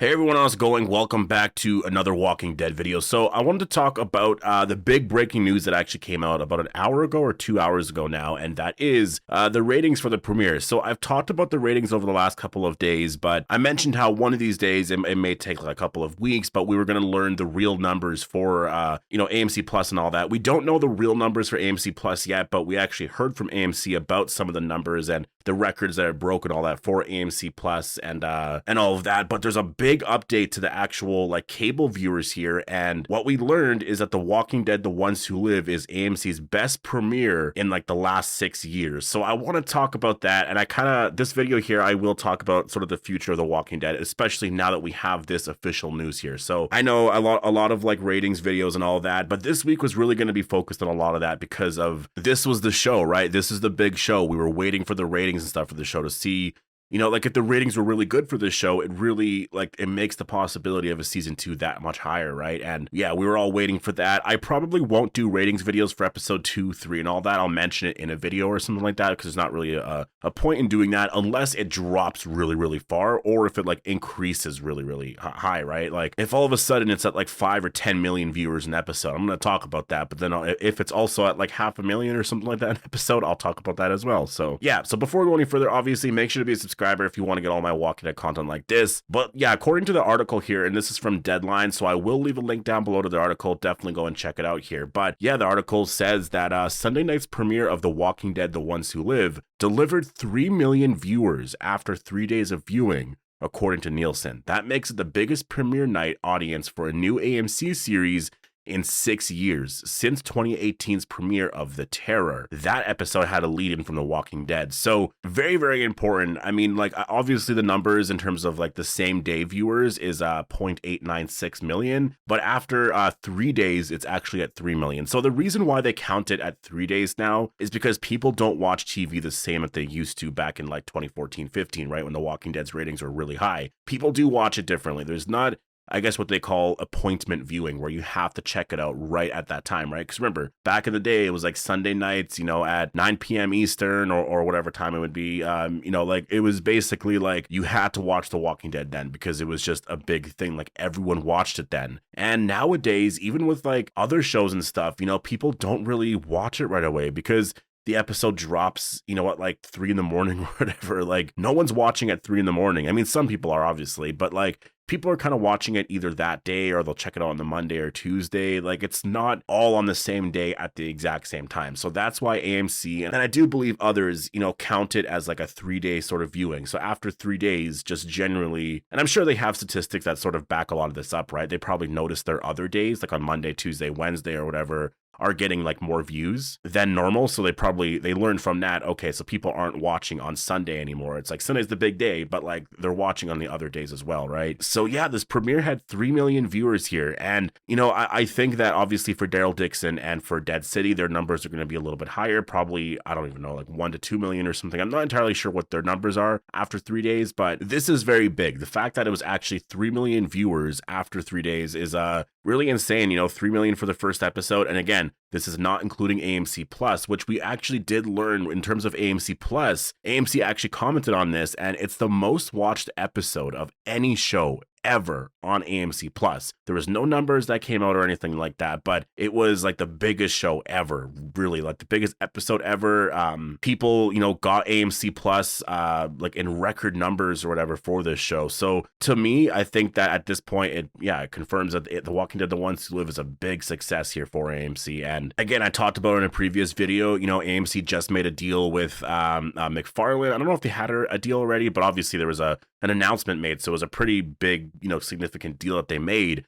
Hey everyone, how's it going? Welcome back to another Walking Dead video. So I wanted to talk about the big breaking news that actually came out about an hour ago or 2 hours ago now, and that is the ratings for the premiere. So I've talked about the ratings over the last couple of days, but I mentioned how one of these days it may take like a couple of weeks, but we were going to learn the real numbers for AMC Plus and all that. We don't know the real numbers for AMC Plus yet, but we actually heard from AMC about some of the numbers and the records that are broken, all that for AMC Plus and all of that. But there's a big update to the actual like cable viewers here, and what we learned is that The Walking Dead: The Ones Who Live is AMC's best premiere in like the last 6 years. So I want to talk about that, and this video here I will talk about sort of the future of The Walking Dead, especially now that we have this official news here. So I know a lot of like ratings videos and all that, but this week was really going to be focused on a lot of that because of this was the show, right? This is the big show. We were waiting for the ratings and stuff for the show to see, like if the ratings were really good for this show, it really it makes the possibility of a season 2 that much higher, right? And yeah, we were all waiting for that. I probably won't do ratings videos for episode 2, 3, and all that. I'll mention it in a video or something like that because there's not really a point in doing that unless it drops really, really far or if it like increases really, really high, right? Like if all of a sudden it's at like 5 or 10 million viewers an episode, I'm going to talk about that. But then if it's also at like 500,000 or something like that an episode, I'll talk about that as well. So yeah, so before we go any further, obviously make sure to be a subscriber if you want to get all my Walking Dead content like this. But yeah, according to the article here, and this is from Deadline, so I will leave a link down below to the article. Definitely go and check it out here. But yeah, the article says that Sunday night's premiere of The Walking Dead: The Ones Who Live delivered 3 million viewers after 3 days of viewing, according to Nielsen. That makes it the biggest premiere night audience for a new AMC series in 6 years, since 2018's premiere of The Terror. That episode had a lead-in from The Walking Dead. So very, very important. I mean, like obviously the numbers in terms of like the same day viewers is 0.896 million, but after 3 days, it's actually at 3 million. So the reason why they count it at 3 days now is because people don't watch TV the same that they used to back in like 2014, 15, right? When The Walking Dead's ratings were really high. People do watch it differently. There's not, I guess, what they call appointment viewing, where you have to check it out right at that time, right? Because remember, back in the day, it was like Sunday nights, at 9 p.m. Eastern or whatever time it would be. Like it was basically like you had to watch The Walking Dead then because it was just a big thing. Like everyone watched it then. And nowadays, even with like other shows and stuff, people don't really watch it right away because the episode drops, at like 3 in the morning or whatever. Like no one's watching at 3 in the morning. I mean, some people are obviously, but like people are kind of watching it either that day or they'll check it out on the Monday or Tuesday. Like it's not all on the same day at the exact same time. So that's why AMC, and I do believe others, count it as like a 3-day sort of viewing. So after 3 days, just generally, and I'm sure they have statistics that sort of back a lot of this up, right? They probably notice their other days, like on Monday, Tuesday, Wednesday or whatever, are getting like more views than normal. So they learned from that, okay, so people aren't watching on Sunday anymore. It's like Sunday's the big day, but like they're watching on the other days as well, right? So yeah, this premiere had 3 million viewers here. And, I think that obviously for Daryl Dixon and for Dead City, their numbers are going to be a little bit higher, probably, I don't even know, like 1 to 2 million or something. I'm not entirely sure what their numbers are after 3 days, but this is very big. The fact that it was actually 3 million viewers after 3 days is really insane. 3 million for the first episode. And again, this is not including AMC Plus, which we actually did learn in terms of AMC Plus. AMC actually commented on this, and it's the most watched episode of any show ever on AMC Plus. There was no numbers that came out or anything like that, but it was like the biggest show ever, really, like the biggest episode ever. People, got AMC Plus like in record numbers or whatever for this show. So to me, I think that at this point, it confirms that The Walking Dead: The Ones Who Live is a big success here for AMC. And again, I talked about it in a previous video, AMC just made a deal with McFarlane. I don't know if they had a deal already, but obviously there was an announcement made. So it was a pretty big, significant deal that they made.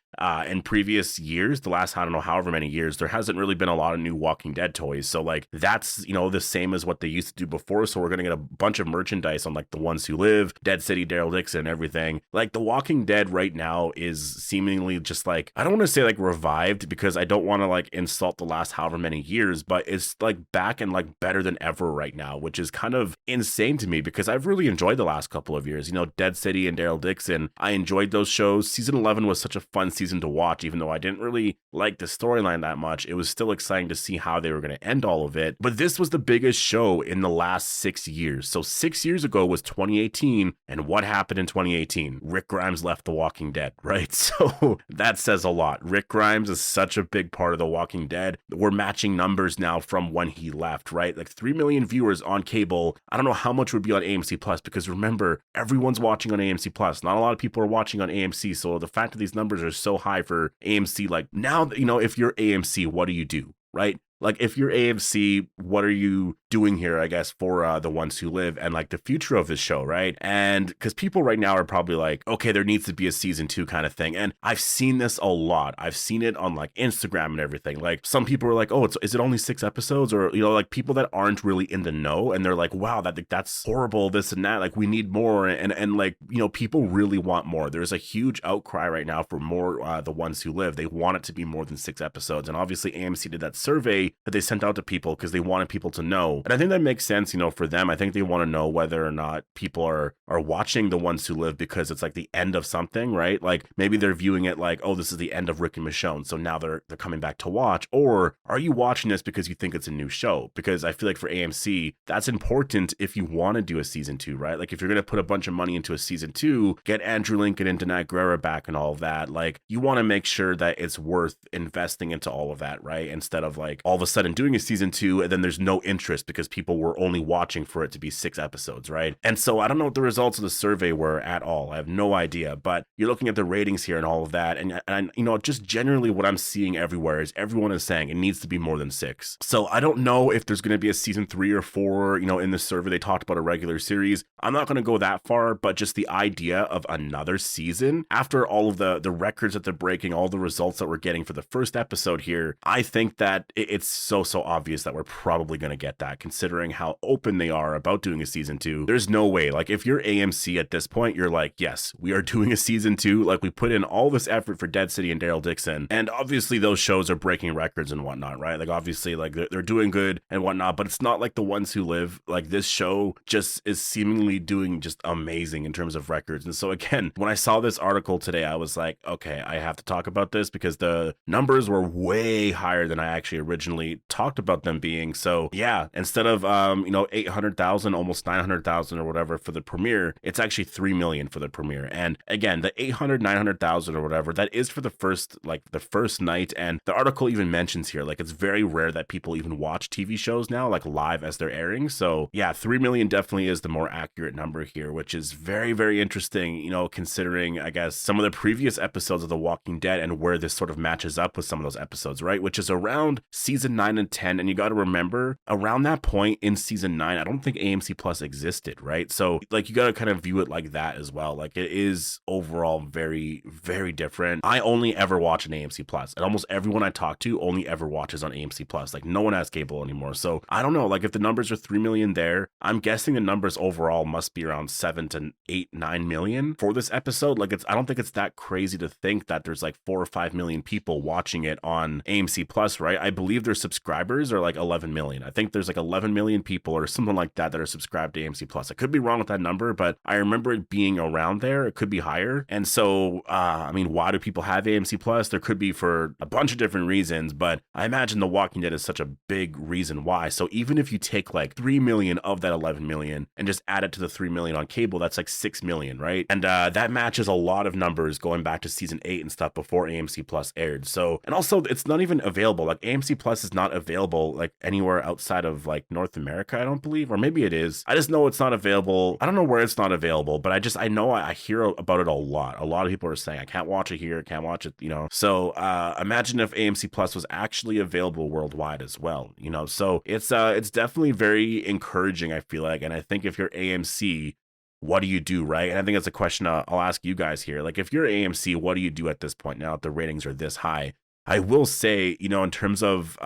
In previous years, the last, I don't know, however many years, there hasn't really been a lot of new Walking Dead toys. So like that's, the same as what they used to do before. So we're going to get a bunch of merchandise on like The Ones Who Live, Dead City, Daryl Dixon, and everything. Like The Walking Dead right now is seemingly just like, I don't want to say like revived because I don't want to like insult the last however many years, but it's like back and like better than ever right now, which is kind of insane to me because I've really enjoyed the last couple of years. Dead City and Daryl Dixon. I enjoyed those shows. Season 11 was such a fun season to watch, even though I didn't really like the storyline that much. It was still exciting to see how they were going to end all of it. But this was the biggest show in the last 6 years. So 6 years ago was 2018. And what happened in 2018? Rick Grimes left The Walking Dead, right? So that says a lot. Rick Grimes is such a big part of The Walking Dead. We're matching numbers now from when he left, right? Like 3 million viewers on cable. I don't know how much would be on AMC Plus, because remember, everyone's watching on AMC Plus. Not a lot of people are watching on AMC. So the fact that these numbers are so high for AMC, like now, you know, if you're AMC, what do? Right? Like, if you're AMC, what are you doing here, I guess, for The Ones Who Live and like the future of this show, right? And because people right now are probably like, okay, there needs to be a season 2 kind of thing. And I've seen this a lot. I've seen it on like Instagram and everything. Like, some people are like, oh, is it only 6 episodes? Or, you know, like people that aren't really in the know and they're like, wow, that's horrible, this and that. Like, we need more. And like, you know, people really want more. There's a huge outcry right now for more The Ones Who Live. They want it to be more than 6 episodes. And obviously AMC did that survey that they sent out to people because they wanted people to know. And I think that makes sense, you know, for them. I think they want to know whether or not people are watching The Ones Who Live because it's like the end of something, right? Like maybe they're viewing it like, oh, this is the end of Rick and Michonne, so now they're coming back to watch. Or are you watching this because you think it's a new show? Because I feel like for AMC, that's important if you want to do a season 2, right? Like if you're going to put a bunch of money into a season 2, get Andrew Lincoln and Danai Gurira back and all of that, like you want to make sure that it's worth investing into all of that, right? Instead of like all of a sudden doing a season 2 and then there's no interest because people were only watching for it to be 6 episodes, right? And so I don't know what the results of the survey were at all. I have no idea, but you're looking at the ratings here and all of that, and you know, just generally what I'm seeing everywhere is everyone is saying it needs to be more than 6. So I don't know if there's going to be a season 3 or 4. You know, in the survey they talked about a regular series. I'm not going to go that far, but just the idea of another season after all of the records that they're breaking, all the results that we're getting for the first episode here, I think that it's so obvious that we're probably going to get that, considering how open they are about doing a season 2. There's no way, like if you're AMC at this point, you're like, yes, we are doing a season 2. Like we put in all this effort for Dead City and Daryl Dixon, and obviously those shows are breaking records and whatnot, right? Like obviously like they're doing good and whatnot, but it's not like The Ones Who Live. Like this show just is seemingly doing just amazing in terms of records. And so again, when I saw this article today, I was like, okay, I have to talk about this because the numbers were way higher than I actually originally talked about them being. So yeah, instead of you know, 800,000, almost 900,000 or whatever for the premiere, it's actually 3 million for the premiere. And again, the 800, 900,000 or whatever, that is for the first night. And the article even mentions here, like it's very rare that people even watch TV shows now, like live as they're airing. So yeah, 3 million definitely is the more accurate number here, which is very, very interesting, you know, considering, I guess, some of the previous episodes of The Walking Dead and where this sort of matches up with some of those episodes, right? Which is around season 9 and 10. And you got to remember, around that point in season 9, I don't think AMC Plus existed, right? So like you got to kind of view it like that as well. Like it is overall very, very different. I only ever watch an AMC Plus, and almost everyone I talk to only ever watches on AMC Plus. Like no one has cable anymore. So I don't know, like if the numbers are 3 million there, I'm guessing the numbers overall must be around 7 to 8, 9 million for this episode. Like I don't think it's that crazy to think that there's like 4 or 5 million people watching it on AMC Plus, right? I believe their subscribers are like 11 million. I think there's like 11 million people or something like that are subscribed to AMC Plus. I could be wrong with that number, but I remember it being around there. It could be higher. And so, I mean, why do people have AMC Plus? There could be for a bunch of different reasons, but I imagine The Walking Dead is such a big reason why. So even if you take like 3 million of that 11 million and just add it to the 3 million on cable, that's like 6 million, right? And that matches a lot of numbers going back to season 8 and stuff before AMC Plus aired. So, and also it's not even available. Like AMC Plus is not available like anywhere outside of like North America, I don't believe, or maybe it is. I just know it's not available. I don't know where it's not available, but I know I hear about it a lot. A lot of people are saying I can't watch it here, can't watch it, you know. So imagine if AMC Plus was actually available worldwide as well, you know. So it's definitely very encouraging, I feel like. And I think if you're AMC, what do you do, right? And I think that's a question I'll ask you guys here. Like if you're AMC, what do you do at this point now that the ratings are this high? I will say, you know, in terms of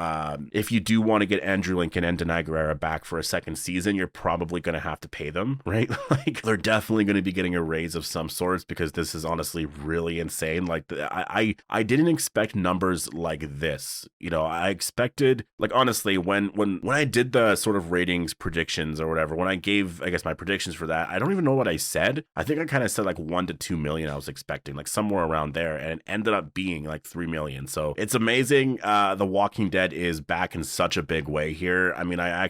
if you do want to get Andrew Lincoln and Denai Guerrera back for a second season, you're probably going to have to pay them, right? Like they're definitely going to be getting a raise of some sorts, because this is honestly really insane. Like I didn't expect numbers like this. You know, I expected, like, honestly, when I did the sort of ratings predictions or whatever, when I gave, I guess, my predictions for that, I don't even know what I said. I think I kind of said like 1 to 2 million I was expecting, like somewhere around there, and it ended up being like 3 million. So it's amazing. The Walking Dead is back in such a big way here. I mean, I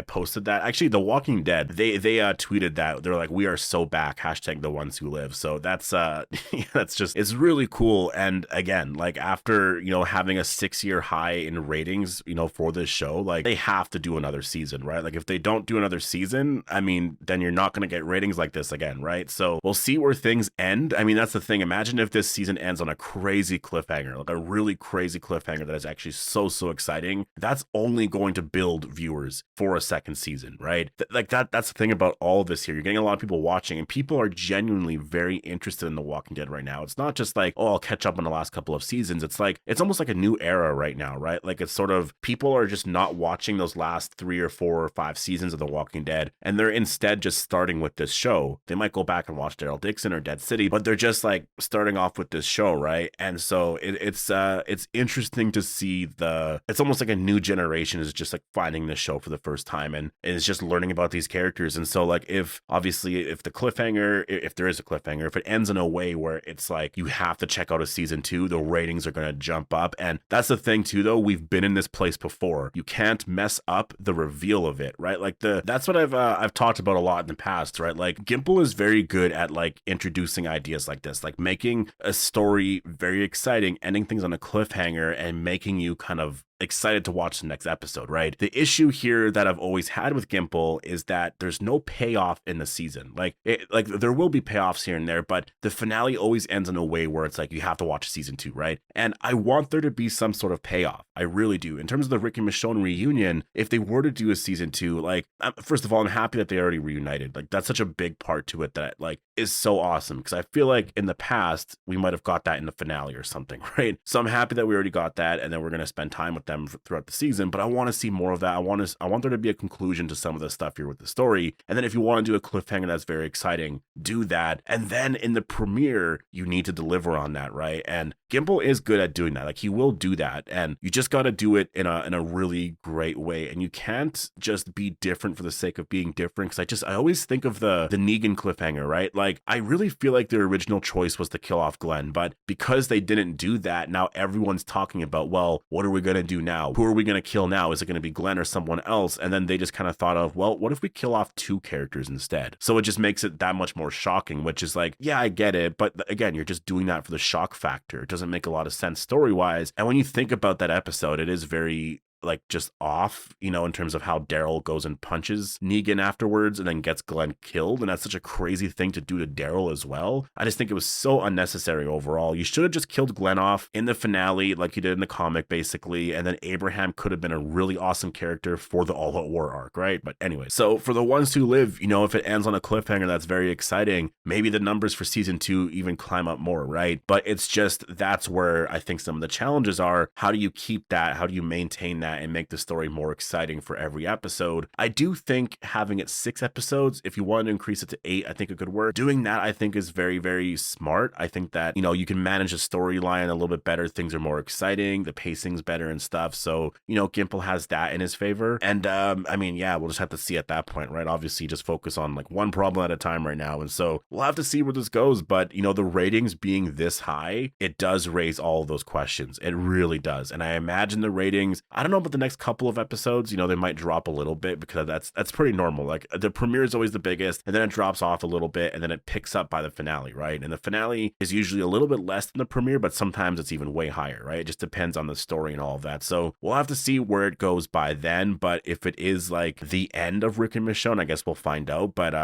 posted that. Actually, The Walking Dead, they tweeted that. They're like, "We are so back. # the ones who live." So that's that's just, it's really cool. And again, like after, you know, having a 6-year high in ratings, you know, for this show, like they have to do another season, right? Like if they don't do another season, I mean, then you're not going to get ratings like this again, right? So we'll see where things end. I mean, that's the thing. Imagine if this season ends on a crazy cliffhanger, like a really crazy cliffhanger that is actually so exciting. That's only going to build viewers for a second season, right? That's the thing about all of this here. You're getting a lot of people watching, and people are genuinely very interested in The Walking Dead right now. It's not just like, oh, I'll catch up on the last couple of seasons. It's like, it's almost like a new era right now, right? Like it's sort of, people are just not watching those last 3 or 4 or 5 seasons of The Walking Dead, and they're instead just starting with this show. They might go back and watch Daryl Dixon or Dead City, but they're just like starting off with this show, right? And so it's interesting to see it's almost like a new generation is just like finding this show for the first time and is just learning about these characters. And so like, if the cliffhanger, if there is a cliffhanger, if it ends in a way where it's like you have to check out a season 2, the ratings are going to jump up. And that's the thing too, though, we've been in this place before. You can't mess up the reveal of it, right? Like that's what I've talked about a lot in the past, right? Like Gimple is very good at like introducing ideas like this, like making a story very exciting, ending things on a cliffhanger, and making you kind of excited to watch the next episode, right? The issue here that I've always had with Gimple is that there's no payoff in the season. Like there will be payoffs here and there, but the finale always ends in a way where it's like you have to watch season 2, right? And I want there to be some sort of payoff. I really do. In terms of the Rick and Michonne reunion, if they were to do a season 2, like first of all, I'm happy that they already reunited. Like that's such a big part to it that like is so awesome, because I feel like in the past we might have got that in the finale or something, right? So I'm happy that we already got that, and then we're gonna spend time with them throughout the season. But I want to see more of that. I want there to be a conclusion to some of the stuff here with the story. And then if you want to do a cliffhanger that's very exciting, do that. And then in the premiere, you need to deliver on that, right? And Gimple is good at doing that. Like he will do that, and you just got to do it in a really great way. And you can't just be different for the sake of being different. Because I always think of the Negan cliffhanger, right? Like I really feel like their original choice was to kill off Glenn, but because they didn't do that, now everyone's talking about, well, what are we gonna do now? Who are we gonna kill now? Is it gonna be Glenn or someone else? And then they just kind of thought of, well, what if we kill off 2 characters instead? So it just makes it that much more shocking, which is like, yeah, I get it, but again, you're just doing that for the shock factor. It doesn't make a lot of sense story-wise. And when you think about that episode, it is very like just off, you know, in terms of how Daryl goes and punches Negan afterwards and then gets Glenn killed. And that's such a crazy thing to do to Daryl as well. I just think it was so unnecessary overall. You should have just killed Glenn off in the finale like you did in the comic, basically. And then Abraham could have been a really awesome character for the All Out War arc, right? But anyway, so for the ones who live, you know, if it ends on a cliffhanger that's very exciting, maybe the numbers for season 2 even climb up more, right? But it's just, that's where I think some of the challenges are. How do you keep that? How do you maintain that and make the story more exciting for every episode? I do think having it 6 episodes, if you wanted to increase it to 8, I think it could work. Doing that, I think, is very, very smart. I think that, you know, you can manage the storyline a little bit better. Things are more exciting. The pacing's better and stuff. So, you know, Gimple has that in his favor. And, I mean, yeah, we'll just have to see at that point, right? Obviously, just focus on like one problem at a time right now. And so we'll have to see where this goes. But, you know, the ratings being this high, it does raise all of those questions. It really does. And I imagine the ratings, I don't know about the next couple of episodes, you know, they might drop a little bit because that's pretty normal. Like the premiere is always the biggest, and then it drops off a little bit, and then it picks up by the finale, right? And the finale is usually a little bit less than the premiere, but sometimes it's even way higher, right? It just depends on the story and all of that. So we'll have to see where it goes by then. But if it is like the end of Rick and Michonne, I guess we'll find out. But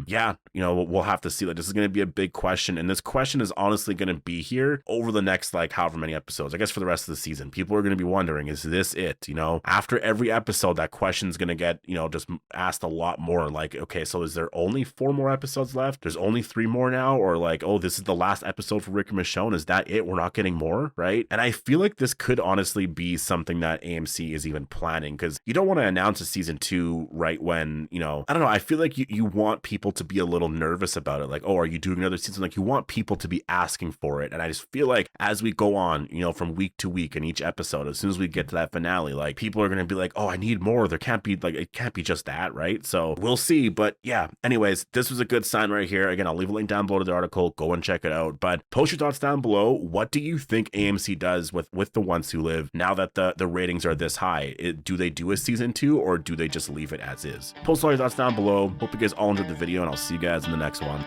yeah, you know, we'll have to see. Like, this is going to be a big question, and this question is honestly going to be here over the next like however many episodes. I guess for the rest of the season, people are going to be wondering, is this it? You you know, after every episode, that question's gonna get, you know, just asked a lot more. Like, okay, so is there only 4 more episodes left? There's only 3 more now? Or like, oh, this is the last episode for Rick and Michonne. Is that it? We're not getting more, right? And I feel like this could honestly be something that AMC is even planning, because you don't want to announce a season 2 right when, you know, I don't know, I feel like you want people to be a little nervous about it. Like, oh, are you doing another season? Like, you want people to be asking for it. And I just feel like as we go on, you know, from week to week in each episode, as soon as we get to that finale, like, people are going to be like, oh, I need more. There can't be, like, it can't be just that, right? So we'll see. But yeah, anyways, this was a good sign right here. Again, I'll leave a link down below to the article. Go and check it out. But post your thoughts down below. What do you think AMC does with The Ones Who Live now that the ratings are this high? Do they do a season 2, or do they just leave it as is? Post all your thoughts down below. Hope you guys all enjoyed the video, and I'll see you guys in the next one.